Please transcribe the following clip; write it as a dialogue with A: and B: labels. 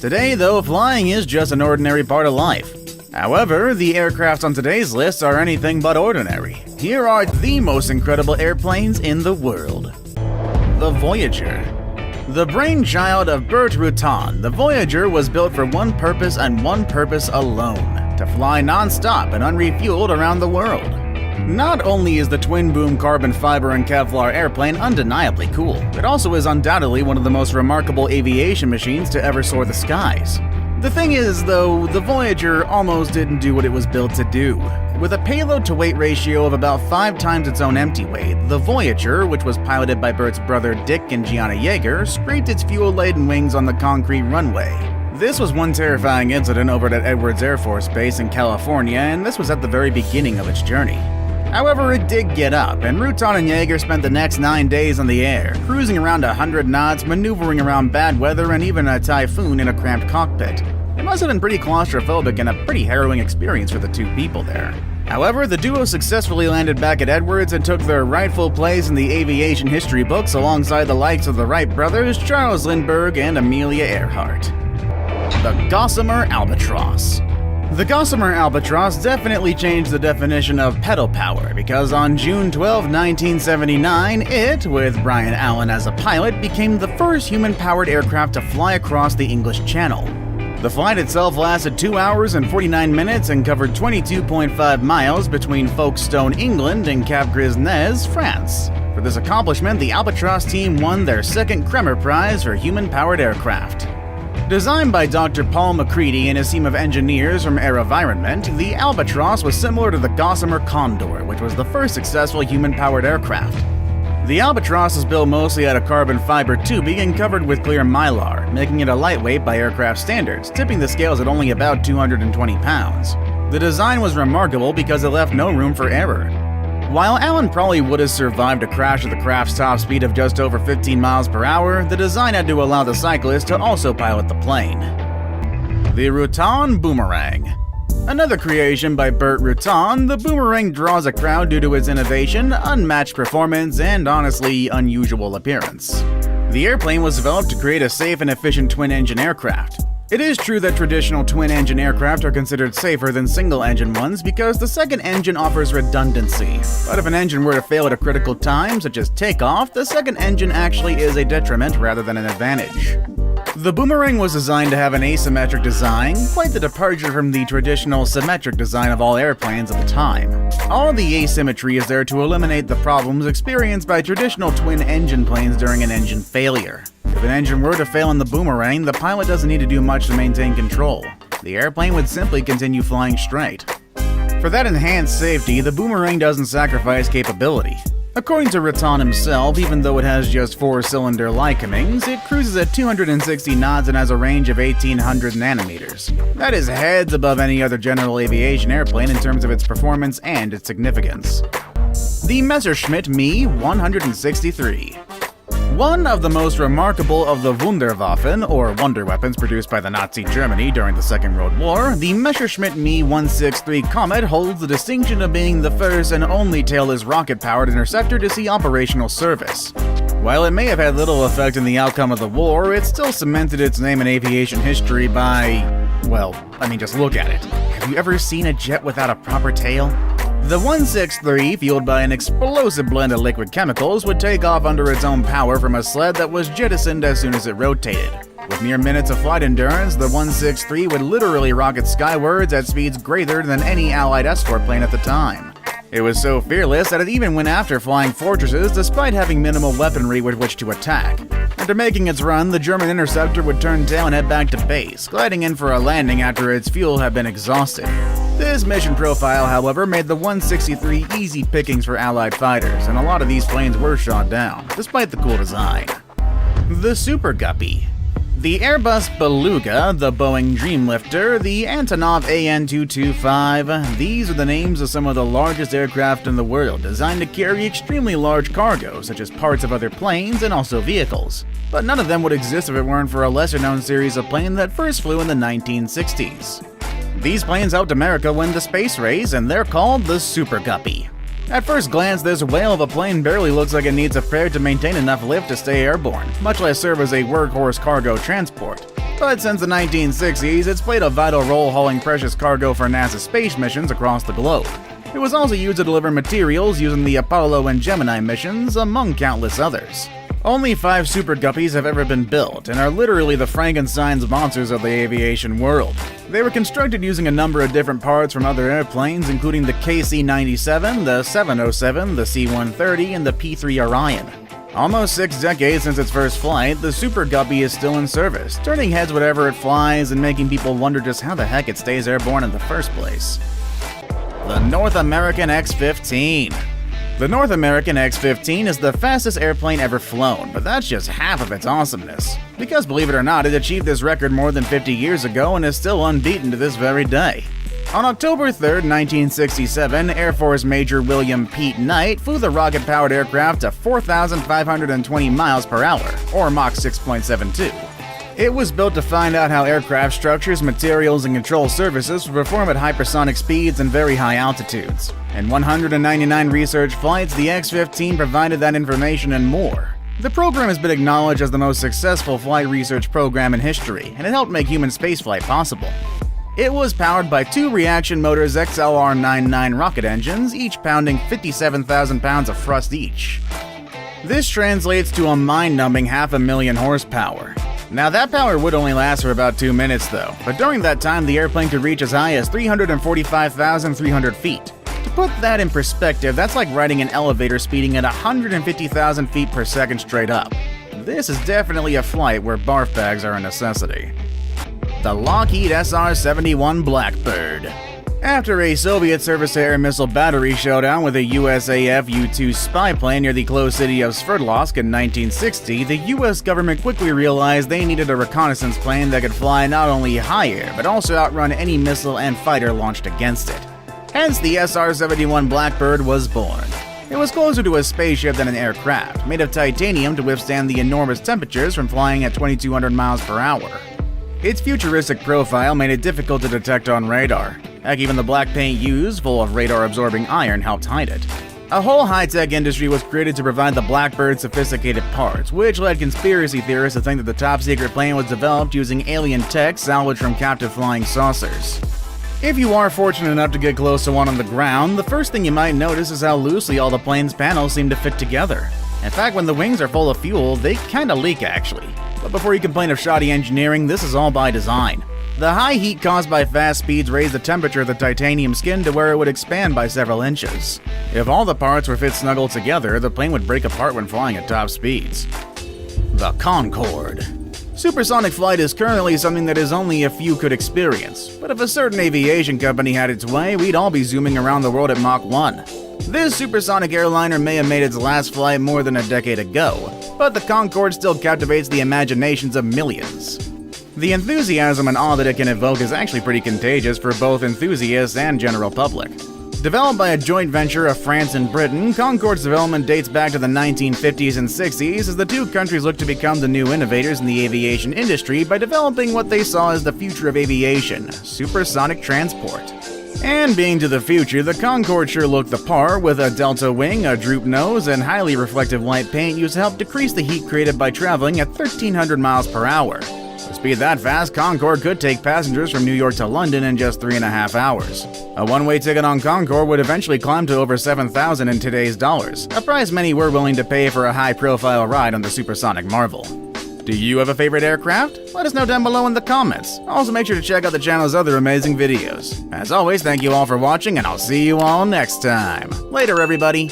A: Today, though, flying is just an ordinary part of life. However, the aircraft on today's list are anything but ordinary. Here are the most incredible airplanes in the world. The Voyager. The brainchild of Burt Rutan, the Voyager was built for one purpose and one purpose alone: to fly non-stop and unrefueled around the world. Not only is the twin-boom carbon fiber and Kevlar airplane undeniably cool, it also is undoubtedly one of the most remarkable aviation machines to ever soar the skies. The thing is, though, the Voyager almost didn't do what it was built to do. With a payload-to-weight ratio of about 5 times its own empty weight, the Voyager, which was piloted by Burt's brother Dick and Gianna Yeager, scraped its fuel-laden wings on the concrete runway. This was one terrifying incident over at Edwards Air Force Base in California, and this was at the very beginning of its journey. However, it did get up, and Rutan and Yeager spent the next 9 days on the air, cruising around 100 knots, maneuvering around bad weather and even a typhoon in a cramped cockpit. It must have been pretty claustrophobic and a pretty harrowing experience for the two people there. However, the duo successfully landed back at Edwards and took their rightful place in the aviation history books alongside the likes of the Wright brothers, Charles Lindbergh, and Amelia Earhart. The Gossamer Albatross. The Gossamer Albatross definitely changed the definition of pedal power, because on June 12, 1979, it, with Brian Allen as a pilot, became the first human-powered aircraft to fly across the English Channel. The flight itself lasted 2 hours and 49 minutes and covered 22.5 miles between Folkestone, England and Cap Gris-Nez, France. For this accomplishment, the Albatross team won their second Kremer Prize for human-powered aircraft. Designed by Dr. Paul McCready and his team of engineers from AeroVironment, the Albatross was similar to the Gossamer Condor, which was the first successful human-powered aircraft. The Albatross is built mostly out of carbon fiber tubing and covered with clear mylar, making it a lightweight by aircraft standards, tipping the scales at only about 220 pounds. The design was remarkable because it left no room for error. While Allen probably would have survived a crash at the craft's top speed of just over 15 miles per hour, the design had to allow the cyclist to also pilot the plane. The Rutan Boomerang. Another creation by Burt Rutan, the Boomerang draws a crowd due to its innovation, unmatched performance, and honestly unusual appearance. The airplane was developed to create a safe and efficient twin-engine aircraft. It is true that traditional twin-engine aircraft are considered safer than single-engine ones because the second engine offers redundancy. But if an engine were to fail at a critical time, such as takeoff, the second engine actually is a detriment rather than an advantage. The Boomerang was designed to have an asymmetric design, quite the departure from the traditional symmetric design of all airplanes at the time. All the asymmetry is there to eliminate the problems experienced by traditional twin-engine planes during an engine failure. If an engine were to fail in the Boomerang, the pilot doesn't need to do much to maintain control. The airplane would simply continue flying straight. For that enhanced safety, the Boomerang doesn't sacrifice capability. According to Rutan himself, even though it has just 4-cylinder Lycomings, it cruises at 260 knots and has a range of 1800 nanometers. That is heads above any other general aviation airplane in terms of its performance and its significance. The Messerschmitt Me 163. One of the most remarkable of the Wunderwaffen, or wonder weapons produced by the Nazi Germany during the Second World War, the Messerschmitt Me 163 Comet holds the distinction of being the first and only tailless rocket-powered interceptor to see operational service. While it may have had little effect in the outcome of the war, it still cemented its name in aviation history by, well, just look at it. Have you ever seen a jet without a proper tail? The 163, fueled by an explosive blend of liquid chemicals, would take off under its own power from a sled that was jettisoned as soon as it rotated. With mere minutes of flight endurance, the 163 would literally rocket skywards at speeds greater than any Allied escort plane at the time. It was so fearless that it even went after flying fortresses despite having minimal weaponry with which to attack. After making its run, the German interceptor would turn tail and head back to base, gliding in for a landing after its fuel had been exhausted. This mission profile, however, made the 163 easy pickings for Allied fighters, and a lot of these planes were shot down, despite the cool design. The Super Guppy. The Airbus Beluga, the Boeing Dreamlifter, the Antonov AN-225, these are the names of some of the largest aircraft in the world, designed to carry extremely large cargo, such as parts of other planes and also vehicles. But none of them would exist if it weren't for a lesser-known series of planes that first flew in the 1960s. These planes helped America win the space race, and they're called the Super Guppy. At first glance, this whale of a plane barely looks like it needs a fare to maintain enough lift to stay airborne, much less serve as a workhorse cargo transport. But since the 1960s, it's played a vital role hauling precious cargo for NASA space missions across the globe. It was also used to deliver materials using the Apollo and Gemini missions, among countless others. Only 5 Super Guppies have ever been built, and are literally the Frankenstein's monsters of the aviation world. They were constructed using a number of different parts from other airplanes, including the KC-97, the 707, the C-130, and the P-3 Orion. Almost 6 decades since its first flight, the Super Guppy is still in service, turning heads whenever it flies and making people wonder just how the heck it stays airborne in the first place. The North American X-15. The North American X-15 is the fastest airplane ever flown, but that's just half of its awesomeness. Because believe it or not, it achieved this record more than 50 years ago and is still unbeaten to this very day. On October 3, 1967, Air Force Major William Pete Knight flew the rocket-powered aircraft to 4,520 miles per hour, or Mach 6.72. It was built to find out how aircraft structures, materials, and control surfaces would perform at hypersonic speeds and very high altitudes. In 199 research flights, the X-15 provided that information and more. The program has been acknowledged as the most successful flight research program in history, and it helped make human spaceflight possible. It was powered by 2 Reaction Motors XLR-99 rocket engines, each pounding 57,000 pounds of thrust each. This translates to a mind-numbing 500,000 horsepower. Now that power would only last for about 2 minutes though, but during that time the airplane could reach as high as 345,300 feet. To put that in perspective, that's like riding an elevator speeding at 150,000 feet per second straight up. This is definitely a flight where barf bags are a necessity. The Lockheed SR-71 Blackbird. After a Soviet surface-to-air missile battery showdown with a USAF U-2 spy plane near the closed city of Sverdlovsk in 1960, the US government quickly realized they needed a reconnaissance plane that could fly not only higher, but also outrun any missile and fighter launched against it. Hence, the SR-71 Blackbird was born. It was closer to a spaceship than an aircraft, made of titanium to withstand the enormous temperatures from flying at 2,200 miles per hour. Its futuristic profile made it difficult to detect on radar. Heck, even the black paint used, full of radar-absorbing iron, helped hide it. A whole high-tech industry was created to provide the Blackbird's sophisticated parts, which led conspiracy theorists to think that the top-secret plane was developed using alien tech salvaged from captive flying saucers. If you are fortunate enough to get close to one on the ground, the first thing you might notice is how loosely all the plane's panels seem to fit together. In fact, when the wings are full of fuel, they kinda leak actually. But before you complain of shoddy engineering, this is all by design. The high heat caused by fast speeds raised the temperature of the titanium skin to where it would expand by several inches. If all the parts were fit snuggled together, the plane would break apart when flying at top speeds. The Concorde. Supersonic flight is currently something that is only a few could experience, but if a certain aviation company had its way, we'd all be zooming around the world at Mach 1. This supersonic airliner may have made its last flight more than a decade ago, but the Concorde still captivates the imaginations of millions. The enthusiasm and awe that it can evoke is actually pretty contagious for both enthusiasts and general public. Developed by a joint venture of France and Britain, Concorde's development dates back to the 1950s and 60s as the two countries looked to become the new innovators in the aviation industry by developing what they saw as the future of aviation, supersonic transport. And being to the future, the Concorde sure looked the part, with a delta wing, a droop nose, and highly reflective white paint used to help decrease the heat created by traveling at 1,300 miles per hour. With speed that fast, Concorde could take passengers from New York to London in just 3.5 hours. A one-way ticket on Concorde would eventually climb to over $7,000 in today's dollars, a price many were willing to pay for a high-profile ride on the supersonic marvel. Do you have a favorite aircraft? Let us know down below in the comments. Also make sure to check out the channel's other amazing videos. As always, thank you all for watching, and I'll see you all next time. Later, everybody!